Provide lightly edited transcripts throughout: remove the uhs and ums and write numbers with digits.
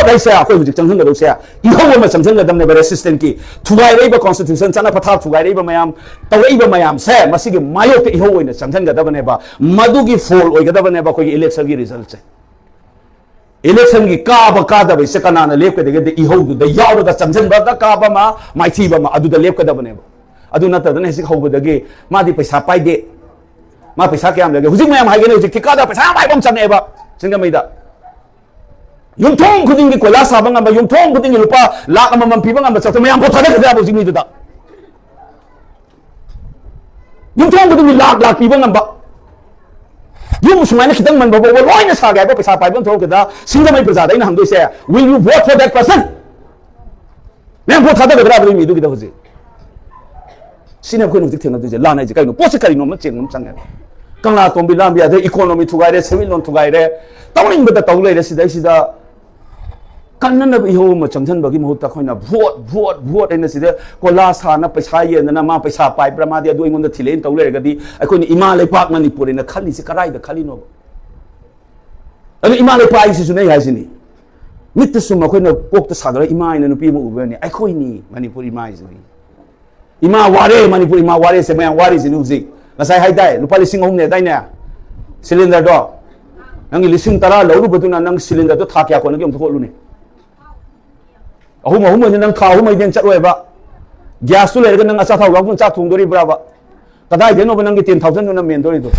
है से कोई हुजिक चंगन गदो से इहो म चंगन गदम ने रेसिस्टेंट की थुगाई रेबा कॉन्स्टिट्यूशन चना पथा थुगाई रेबा मयाम तवैबा मयाम से मसिगे मायो के इहो ओइना चंगन गदब ने बा मदु की फोल ओइ गदब ने बा कोई इलेक्शन की रिजल्ट से इलेक्शन की काब कादब से कनाना लेप के देगे इहो दु याव दा चंगन बा काब मा माइथी बा अदु दा लेप के दब ने बा अदु नतदने से हौबदगे मादी पैसा पाइदे मा पैसा क्या लगे हुजिक मयाम हाइगे हुजिक ठिकादा पैसा पाइबम चने बा सिंगा मैदा युमथोंग खुदिंग की कोला साबंग अम युमथोंग खुदिंग की रुपा लाख अमम पीबंग अम चतो मयाम को थादे गदा हुजिक मीदुदा युमथोंग खुदिंग की लाख लाख पीबंग अम युम सुमाइना खितंग मन बबो लोइना सागे बा पैसा पाइबम थोक गदा सिंगा मै प्रजा दैना हमदो से will you won't for that person मयाम को थादे गदा बि मीदु गिदा हुजिक सिने को नुजिक थेना दुजे लाना जे काइनो पोसे कारिनो म चेंगम चंगे कंगला तोंबी लांबी आदे इकोनॉमी थुगाइरे सिविल लोन थुगाइरे तौनिंग बदा तौले रे सिदा सिदा कन्नन इहो म चंगजन बगी मुहूर्त खोइना वोट वोट वोट एन सिदा कोला साना पैसा येना मा पैसा पाइ ब्रमादि अदु इंगोंद थिलेन तौले गदी अखोइनी इमा लेपाक मणिपुर इन खाली से कराइ द खाली नो अदु इमा लेपाइ सिसु नै हाइसिनी मित्त सुम अखोइना पोक्त सागर इमा इन नुपी मु उबनी अखोइनी मणिपुर इमा इजनी इमा वारे मणिपुर इमा वारे से मैं वारे जिनु जी ngasai hai dai lupa lising hom ne dai ne cylinder do nang lising tara lo lu betuna nang cylinder do tha kya ko nang yom thok lu ne ahum ne nang kha ahum den chat roi ba gas tu le ga nang asa thau lang cha thung dori bra ba kadai de no ba nang 10000 no na men dori do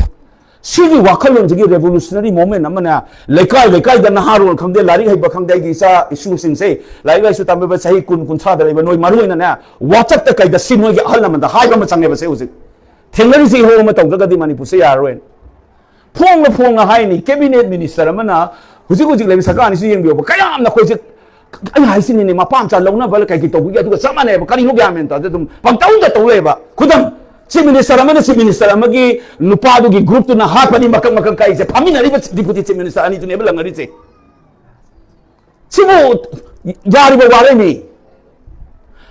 sigi wakhalon jigi revolutionary moment amana lekai da naharul khangde lari hai ba khangdai gi sa issue sing se lai ga su tambe ba sahi kun sa da ba noi maru ina na whatsapp ta kai da sinoi gi ahal na da hai ba ma change ba se uzi थेंगरी से हो म तौदगदी मणिपुर से यारोन फोंग हाइनी cabinet minister अमना हुजिक हुजिक लेबि सरकार निसु येंबियो कयाम न खोजे ai हाइसिनि ने मपाम चा लौना बल kai ki tobugi adu samane ba kari no gyamen ta dum pangtaung da toleba khudam chief minister amagi nupa du gi group tu na ha pani makak kai se phamina ri ba deputy chief minister ani tu ne ba langari se sibu yari ba ware ni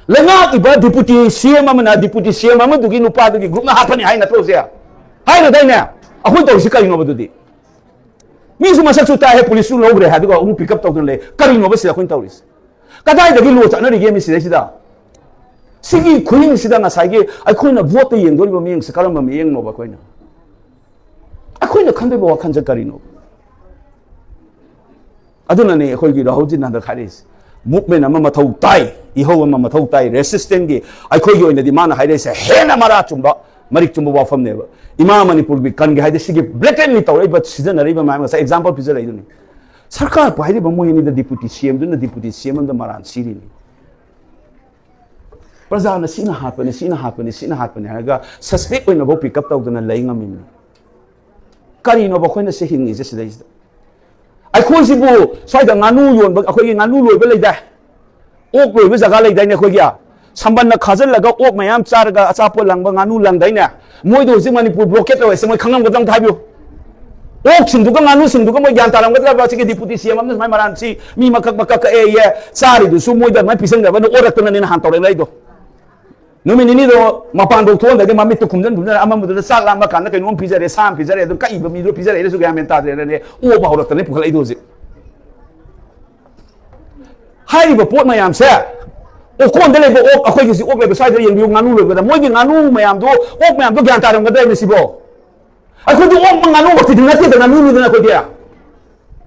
lenga iba deputy CM amana deputy CM amu dugi nupa dugi group na hapani hai na to sia hai na dai na ahun to si kari no badudi mi su masak su ta he police lu logre ha duga um pick up to le kari no ba sia khun tawris kadai dagi lu cha na ri game si da sigi khuing sida na sai ge ai khoina vote yeng dori ba mi yeng sakaram ba mi yeng no ba khoina ai khoina khan be ba khan ja kari no aduna ne khoi gi rahul jin na da kharis movement ama mathau tai iho ama mathau tai resistant gi ai khoi gi oina di mana haire se hena mara chumba marik chumba wafam ne ba ima manipur bi kan gi haide sigi blatantly tawai but season ari ba ma sa example pizza rai duni sarkar pairi ba mo ni da deputy CM dun deputy CM da maran siri ni praja na sina hapane ga suspect oina bo pick up taw duna lai ngami ni kari no ba khoina se hingi je sidai ai khoi si bu sai da nganu yon ba akhoi nganu loi ba lai da ok loi ba jaga lai dai ne khoi ya samban na khajal laga ok mayam char ga achapo lang ba nganu lang dai ne moi do si manipur blockade oi se moi khangam ga dang thabiu ok sing du ga nganu sing du ga moi gyan taram ga ba si deputy CM am mai maran si mi makak e ye chari du su moi da mai pisang ga ba no orak na ni han taw lai do numini ni do mapan do thon da mami to khumjan dumna amam do sa lam ba kan na kai nom pizare sam pizare do kai ba mi do pizare su ga men ta de ne o ba horak ne phukal ai do ji hai ba pot mayam se o kon de le bo ok akhoi gi si ok le ba sai de yeng bi nganu le ba moi gi nganu mayam do ok mayam do gyan taram ga de ni si bo akhoi do ok nganu ba ti na ti da nganu ni na khoi dia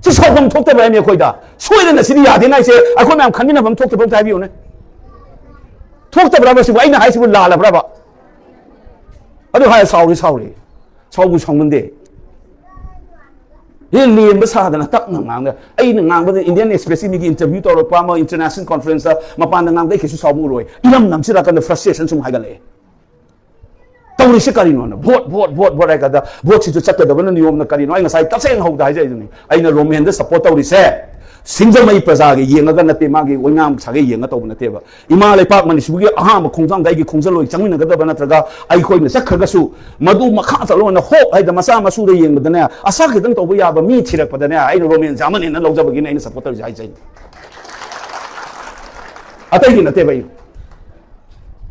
si so bam thok te ba mi khoi da soi de na si ya de nai se akhoi mayam khan ni na bam thok te bam ta bi o ne thok ta braba si aina hai si bu la la braba adu hai sauri sau bu song mende ye lien ba sa da na tak ngang da ai na ngang ba Indian Express mi gi interview to ro pa ma international conference ma pa na ngang dai ke su sau mu roi inam nam si ra kan frustration sum hai ga le tawri se kari no na vote ai ga da vote si chu chat da ba na niyom na kari no ai ngasai ta seng ho da hai jai ni ai na romen da support tawri se singjamai praja ge yenga nate ma ge wingam sage yenga to nate ba ima le pak mani sugi aha ma khongjang dai ge khongjal loi changmin ga da ba natraga ai khoi na sakha ga su madu makha chalo na hope ai da masa masu de yeng da na asa ge dang to bu ya ba mi thirak pa da na ai romen jaman na lojab gi na ai supporter jai jai atai gi nate ba yi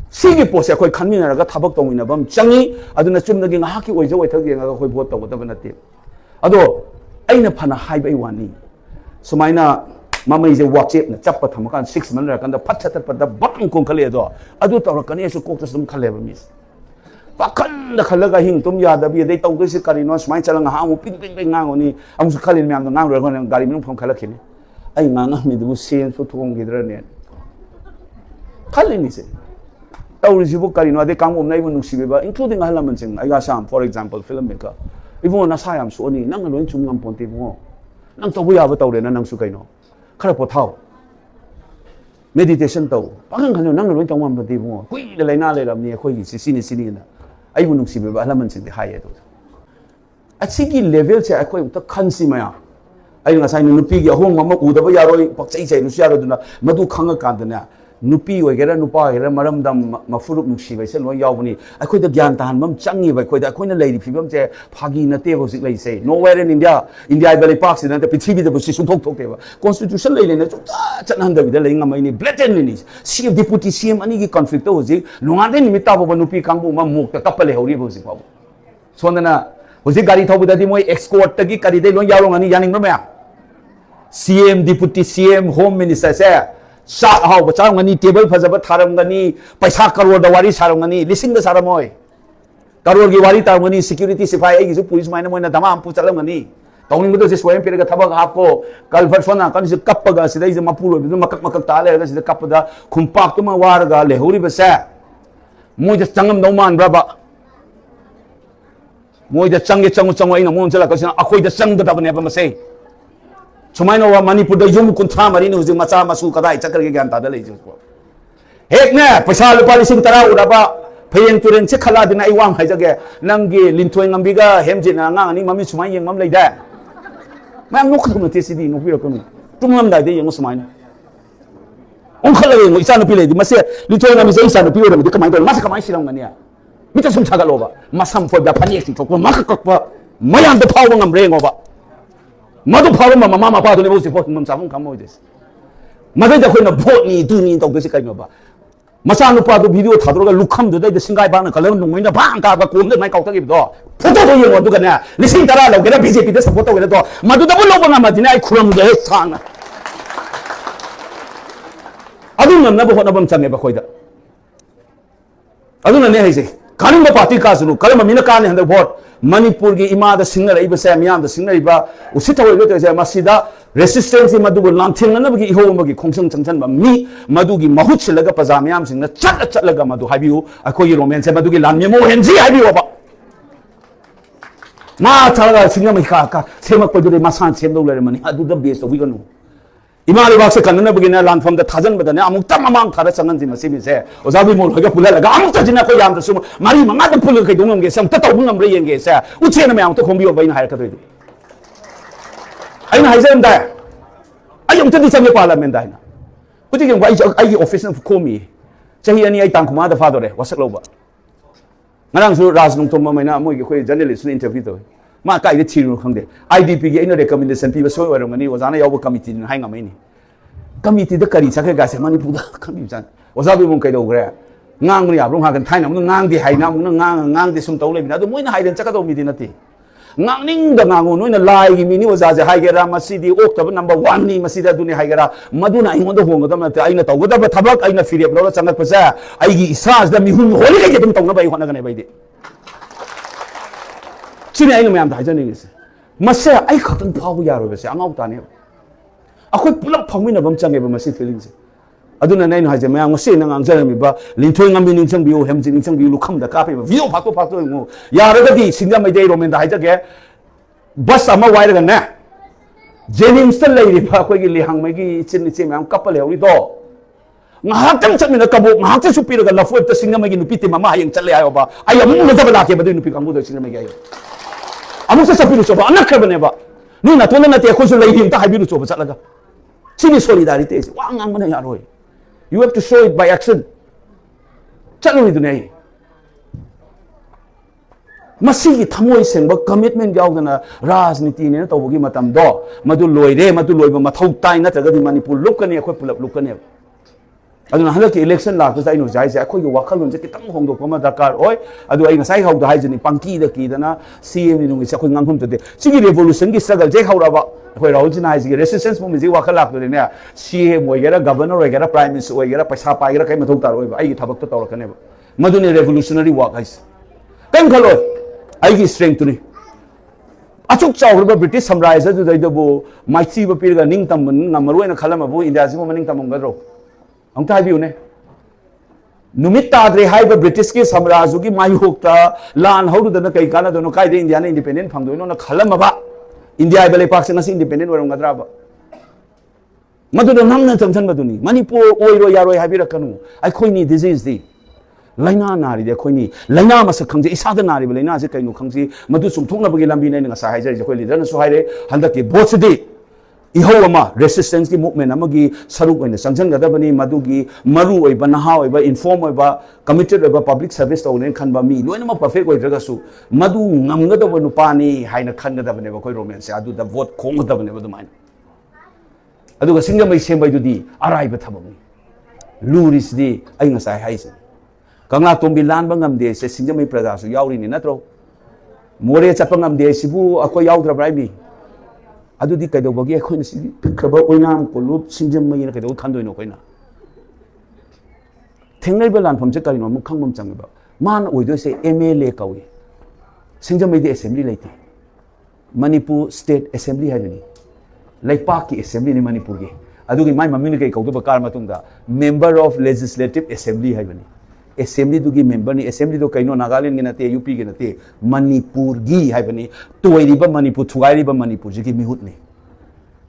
sigi pose khoi khanmin ra ga thabak to mina bam changi aduna chum na ge nga ki oi jo oi thak ge nga khoi vote to da ba nate ado ai na phana hai bai wani sumaina mamai je WhatsApp na chappa thamakan 6 months kan da phat chat pa da batang kong khale do adu tawra kan esu kok tasum khale ba mis pakan da khalaga hing tum ya da bi dei taw gisi kari no smai chalang ha mu ping ping ngang ni am su khalin myam ngang ro kan gari min phom khala khini ai ngang mi du sen su thong gidra ne khalini se taw ri bu kari no de kang om nai bu nuksi ba including halaman sing ai ga sam for example filmmaker ibu na sayam su ni nang loin chung ngam ponte bu nang taw bu ya ba taw re na nang su kai no khara po thao meditation taw pakan kan nang loin taw ngam ponte bu kui de lai na le ram ni khoi gi si ni na ai bu nuksi ba halaman sing de hai do achigi level che akhoi ta khansi maya ai nga sai nupi gi hong ma u da ba ya roi pak chai chai nu sia ro duna madu khanga kan da na nupi oigera nupa oigera maram dam mafurup nuksi bai se lo yaw ni akhoi da gyan tan mam changi bai khoi da akhoi na lei phibam che phagi na te bosik lei se nowhere in India valley park sin da pithibhi da bosi sum thok thok te ba constitution lei le na cha chan da bi da lei ngamai ni blatant ni CM deputy CM ani gi conflict to hoji lunga de nimit ta bo nupi kangbu ma muk ta kapale hori bosi ba sondana hoji gari thobu da di moi escort ta gi kari de lo yaw ngani yaning ma CM deputy CM home minister se sa hau ba chang ngani table phajaba tharam ngani paisa crore da wari saram ngani lising da saramoi crore gi wari tar ngani security sifai ai gi police maina moina dama am pu chalam ngani tawning do se swayam pira ga thabak hap ko kal farsona kan se kappa ga sidai je mapuro bi makak ta le ga se kappa da khumpak to ma war ga le hori ba sa moi da changam no man bra moi da changu ai na mon chala ka sina akhoi da chang da ba ne ba ma sei Sumaino wa Manipur da yum kuntra mari ni hujing macha masu kadai chakar ge gyan ta da lei ju ko hek ne paisa lupa lising tara ura ba phayen turen che khala dina ai wang hai jage nangi linthoi ngambi ga hemjin na ngang ni mami sumai yeng mam lei da ma nok khum te sidi no pi ro ko ni tumam dai de yeng sumai on khala yeng isa no pi le di mase linthoi ngami se isa no pi ro de kamai ko masa kamai silang ngania mi ta sum thaga lo ba masam fo da phani ek ko ma ka pa mayam da phaw ngam re ngo ba madu phaw ma mama pa to ne bo si pho mum sa hong kam mo des madai da khoi na bot ni tu ni to ge se kai no ba masa nu pa do video thadro ga lukham do dai de singai ba na kalam nu mai na bang ka ba kom de mai kaw ta gi do photo do yeng do ga na lising tara lo ge da BJP de support to ge do madu da bo lo ba na ma din ai khuram de he sang na adu nam na bo na bam change ba khoi da adu na ne hai se kanin ba party ka sunu kalam mi na ka ne handa vote Manipur gi ima da singna rai ba sa miyam da singna rai ba usita ho ge ta masida resistance madu bu lanthing na gi ho ma gi khongsang changchan ba mi madu gi mahut chilaga pajamyam singna chatlaga madu habiu akoi roman se madu gi lan memo henji habiu ba ma thalaga singna mai ka semak pa du ma san sem do le mani adu da base wi ganu ima le bakse kanna bugina lan from the thousand badane amuk tamamang thara changan ji masi bi se Oja Bimol hoga pula laga amuk ta jina ko yam da sum mari manga da pula kai dongam ge sam ta taw ngam re yeng ge sa uche na mayam to khombi ba ina hay ka do ai na hay zem da ai ta di sam le parliament da na uti ge ai office na ko mi chahi ani ai tang kuma da fa do re wasak lo ba ngarang su rajnung to ma mai na moi ge khoi journalist ni interview to ma kai de thiru khangde IDP ge ino recommendation pi ba so ro ngani ozana yaw committee ni hai ngamai ni committee da kari chakhe ga se Manipur da khami jan Oja Bimol kai do gre ngang ni abrong ha kan thai na mu ngang di hai na mu ngang di sum taw le bi na do moi na hai den chaka do mi di na ti ngang ning da ngang no na lai gi mi ni Oja je hai ge ra masidi ok ta number 1 ni masida du ni hai ge ra maduna ingon do hong da ma ta aina taw da ba thabak aina firep lo changak pa sa ai gi isas da mi hun holi ge dum taw na bai hona ga ne bai di chini ai ngam da jani gese mase ai khatan phaw ya ro bese angau ta ne akhoi pulap phangmi na bam change ba masi feeling se aduna nai na je ma ngose na ngang jani ba linthoi ngam bi ning chang bi o hem jing chang bi lu kham da ka pe ba video phato ngo ya ra ga di singa mai dei ro men da hai jage bus ama wai ra ga na jenim sel lai ri pha khoi gi li hang mai gi chin ni che ma kapal he ri do ngahak tang chak mi na kabu ngahak cha supi ra ga lafu ta singa mai gi nupi te mama hayang chale ayo ba ai amu na ba la ke ba du nupi kang bu da singa mai gi ayo amu sa sapiru choba anak ka bane ba ni na tona na te ko so lai rim ta habiru choba chalaga chini solidarity is wa ngang mana ya roi you have to show it by action chalu ni dunai masigi thamoi sengba commitment yaw na rajniti ne to bogi matam do madu loire madu loiba mathau tai na taga di Manipur lukani akhoi pulap lukani aduna halak election la ko sai no jai sa khoi wa khalon je kitang hong do ma dakar oi adu ai ngasai hau da hai jini pangki da ki dana cm ni ngi sa khoi ngang hum to de sigi revolution gi struggle je khau ra ba khoi raul jina ai resistance movement ji wa khalak do ne cm oi gera governor oi gera prime minister oi gera paisa pa gera kai ma thok tar oi ba ai thabak to tawra kane ba madune revolutionary work ai kan khalo ai gi strength tu ni achuk chawrba british saಮ್ರಾಜ್ಯ du dai da bo machi ba pir ga ning tam ngamaro na khala ma bo india ji mo ning tam ga ro ang ta biu ne numit tadre hai ba british ke saಮ್ರಾಜ್ಯ gi mayokta lan hodu da na kai kana do no kai de india na independent phang do no na khala ma ba india ba le pak se na si independent warong ga dra ba madu do nam na cham chan ba du ni manipur oi ro ya ro hai bi ra kanu ai khoi ni disease di laina nari de khoi ni laina ma sa khang je isa da nari ba laina je kai no khang ji madu sum thong na ba gi lambi nei nga sa hai je khoi leader na so hai re handa ke bot se de iho ama resistance ki movement amagi saruk oina sangjan ga da bani madu gi maru oi ba naha oi ba inform oi ba committed oi ba public service to ne khan ba mi loina ma perfect oi daga su madu ngam ga da ba nu pa ni haina khan ga da bane ba khoi romance adu da vote khong ga da bane ba du mai adu ga singa mai sem bai du di arai ba thabam ni luris di ai nga sai hai se kangla tombi lan ba ngam de se singa mai praja su yauri ni natro more chapa ngam de sibu akoi yaudra brai bi adu di kai do bagi khoi na si khaba oinam ko lup singjam mai na kai do khan doi no koina thengnai ba lan pham che kai no mu khang mum chang ba man oi do se mla kawi singjam mai de assembly laite manipur state assembly ha ni laipak ki assembly ni manipur ge adu gi mai mami ni kai kau do ba kar ma tung da member of legislative assembly ha ni assembly du gi member ni assembly do kaino nagaland gi na te up gi na te manipur gi hai bani toi ri ba manipur thuai ri ba manipur ji gi mihut ni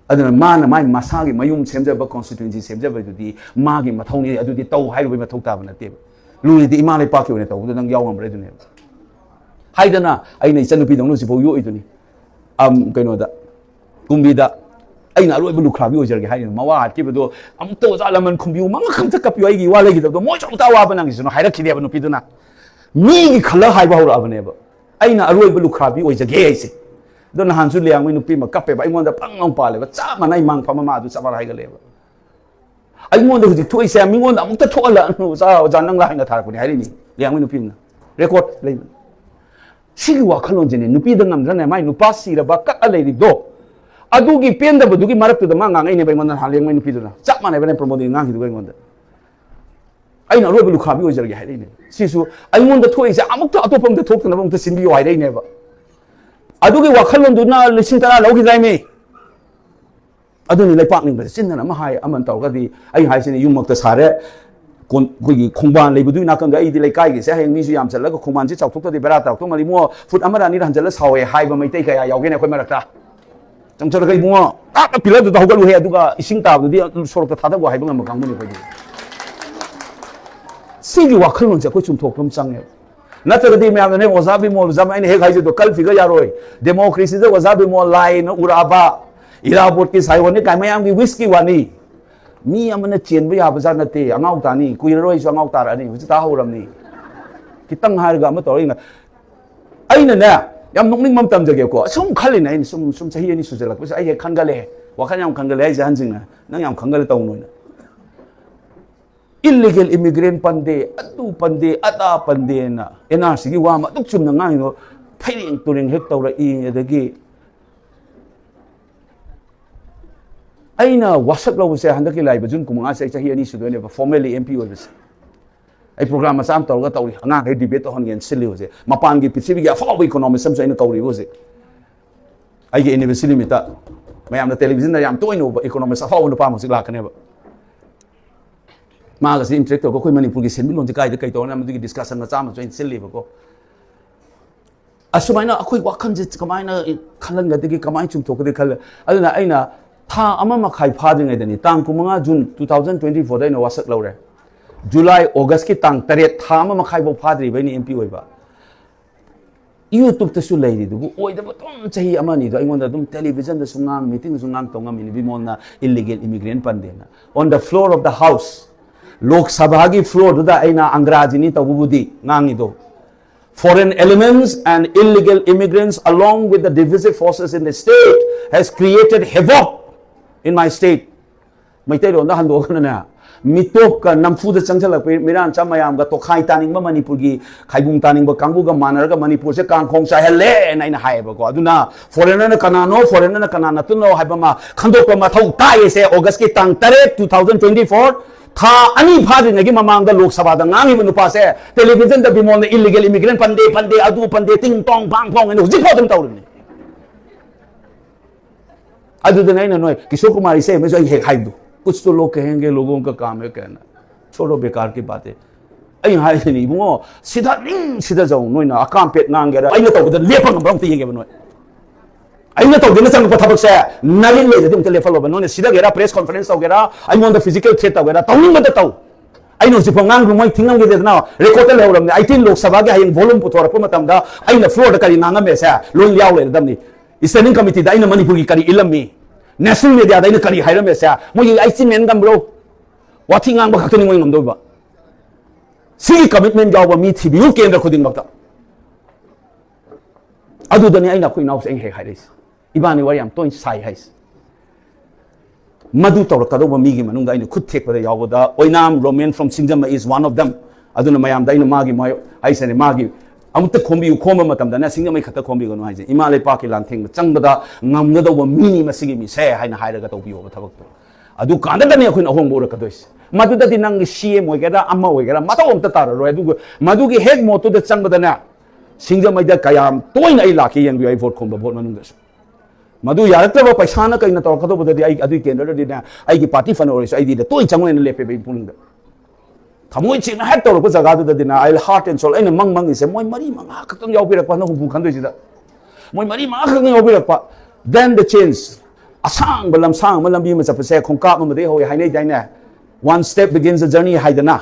aduna man mai masa gi mayum semja ba constituency semja ba du di ma gi mathau ni adu di tau hai ro ba mathau ta ba na te lu ri di ima le pa ki ne tau du nang yaw ngam re du ne hai dana ai nei chanu pi dong no si bo yo i du ni kaino da kumbi da ai na loi bu khrabi o jerge hai ma wa ki bu do am to za la man khumbi ma kham ta kapi ai gi wa le gi do mo chong ta wa ba nang gi no hai ra ki de ba no pi do na mi gi khala hai ba ho ra ba ne ba ai na loi bu khrabi o jerge ai se do na han su liang mi no pi ma kap pe ba ai mon da pang ngong pa le ba cha ma nai mang pha ma du cha ba hai ga le ba ai mon da hu ji thoi se mi mon da am ta tho la no za za nang la hai na thar ko ni hai ni liang mi no pi na record le si gi wa khalon je ne no pi da ngam ra ne mai no pa si ra ba ka a le ri do adugi penda budugi marak tu dama ngang ini baingon haling main piduna cak mana bane promote ngang hidu baingon da ai na roi bulu khabi ojar ge hai ne sisu ai mon da thoi sa amuk to atopam da thok na bang ta sinbi wai dai ne ba adugi wakhalon du na lising tara lo gi dai me aduni lai pak ning ba sin na ma hai aman taw ga di ai hai sin yum mak ta sare kon gi khongban lai budu na kan ga ai di lai kai gi se heng mi su yam chal la ko khongban ji chak thok to di bera taw to mari mo fut amara ni ran jal sawe hai ba mai tai ka ya yaw ge ne khoi marak ta 정철 그 뭐 딱 빌라도 하고로 해야 누가 싱따도 디 서로 타다고 하이번 뭐 강문이 거지 시기 와클론 제 거좀 독금 짱해 나트르디 메아네 오자 비몰 자마이네 해 가지도 칼 피가 야로이 데모크레시데 오자 비몰 라인 우라바 이라봇 기 사이원이 가마양 기 위스키 와니 미 아무나 첸부 야부자 나테 앙아우 타니 쿠이로이 소 앙아우 타라니 우지 다 하우람니 기땅 하르가 뭐 떠리나 아이네 yam nongning mam tam jage ko sum khali nai sum chahi ni sujala ko ai khangale wa khanyam khangale ai jan jinga nang yam khangale taw no illegal immigrant pande atu pande ata pande na NRC gi wa ma duk chum na ngai no phairing turing hek tawra I adagi aina wasak lo se handaki lai bajun kumanga se chahi ani sudone formally MP was ai program ma sam tawga tawri nga kai debate hon gen sili ho je mapan gi pichibi ya fa economic sam sai na tawri ho je ai ge university mita mayam na television na yam toy no economic sa fa no pa mo sik la kane ba ma ga si intellectual ko khoi manipur gi sen milon je kai de kai to na ma gi discussion na cham join sili ba ko asumai na akhoi wakhan je kamai na khalan ga de gi kamai chum thok de khal aduna aina tha ama ma khai pha de ngai de ni tang kumanga june 2024 dai no wasak lo re July August ki tang taret thama ma khai bo phadri bai ni MP oi ba YouTube ta su lai ri du oi da tom chahi amani do ingon da dum television da sungang meeting sungang tongam ni bimol na illegal immigrant pandena on the floor of the house Lok Sabha gi floor da aina angraji ni tawbudi ngangi do foreign elements and illegal immigrants along with the divisive forces in the state has created havoc in my state Maitaironda handokana mitop ka namfu da changchalak miran chamayam ga to khai taning ba Manipur gi khaibung taning ba kangbu ga manar ga Manipur se kang khong sai hele na ina haiba ko aduna foreigner na kanana tuno haiba ma khandok pa ma thau tai se August ki tang 3 2024 tha ani phadi na gi mamang da lok sabha da ngangi bu nupa se television da bimol na illegal immigrant pande adu pande ting tong bang phong eno jik podum tawrni adu da naina noi Kishore Kumar se me so haidu कुछ तो लोग कहेंगे लोगों का काम है कहना छोड़ो बेकार की बातें आई हाय नहीं वो सीधा नहीं सीधा जाऊं नोई ना अकाम पेट नांगे रा आई ना तो उधर लेफंग ब्राउन तीये के बनोय आई ना तो दिन संग पथा से नलिन ले दे उनके लेफल बनो ने सीधा गेरा प्रेस कॉन्फ्रेंस वगैरह I want the physical threat वगैरह ताउनिंग मत ताउ आई नो सिफो ngang रुमई थिंगम के देना रिकॉर्ड ले होरम ने 18 लोक सभा के हाइन वॉल्यूम पुथोर प मतम दा आई ना फ्लोर द करी नांगम में से लोन लियाव ले दम नि स्टैंडिंग कमिटी दा आई ना मणिपुर की करी इलमी National media da ina kari hairam ya sa mo yi aisin men gam bro wati ngang ba khakni mo ngam do ba si commitment jaw ba mi thi bi kendra khudin bakta adu da ni aina khoi naw seng he hairis ibani wari am toin sai hais madu tor ka do ba mi gi manung da ina khut thek ba yaw da oinam roman from Singjam is one of them aduna mayam da ina magi mai aisane magi amut khombi khoma matam da na Singjam mai khata khombi gonu haije imale pa ki lan thing chang da ngam na do ba mi masigi mi se haina haira ga to bi o thabak to adu kanda da ne khoi na hong bo ra ka dois madu da dinang CM oi gera amma oi gera mata om ta tar ro adu madu gi hek mo to da chang da na Singjam mai da kayam toin ai la ki yang bi ai vote khom ba vote manung da madu yarak ta ba paisa na kai na to ka to ba da ai adu kendra da na ai gi party fan oi ai di da toin chang ne lepe be puling da Thamoi chin na hat to ko jaga du da dina I heart and soul aina mang ise moi mari manga khakang yaw birak pa na hum khan doi sida moi mari manga khakang yaw birak pa then the change asang balam sang malam bi ma chap se khongka ma de hoi hainai dai na one step begins the journey haidana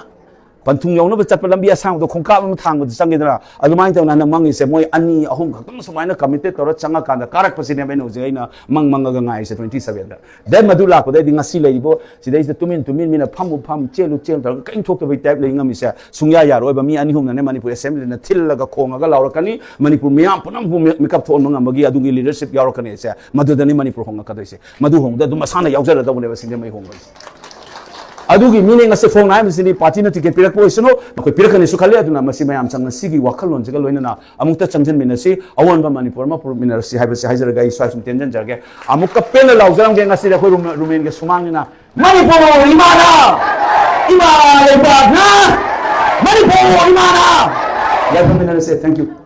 panthung yaw na ba chat balam bi asang do khongka ma thang ba sang gidra adumai ta na mang ise moi ani ahum khakang sumaina committed to changa kan da karak pasine me no jaina mang ga ngai se 27 da then madula ko de dinga si lei bo sidai se tumin mina pham chelu ta kain thok to bai type lei ngami se sungya ya ro ba mi ani hum na ne Manipur assembly na thil la ga khonga ga laura kani Manipur miyam punam bu makeup thon ngam magi adungi leadership yaw kani se madu da ni Manipur honga ka doi se madu hong da du masana yaw jara da bo ne ba Singjam mai hong adugi meaning ase phone naim sini party na ticket pirak poisno makoi pirakani su khale aduna masi mayam changna sigi wakhalon jaga loina na amukta changjan minasi awan ba Manipur ma pur minasi haiba se hajar ga iswa sum tenjan jarge amukka pen laujram ge ngasi khoi rumen ge sumang na Manipur imana le bagna Manipur imana ya minasi thank you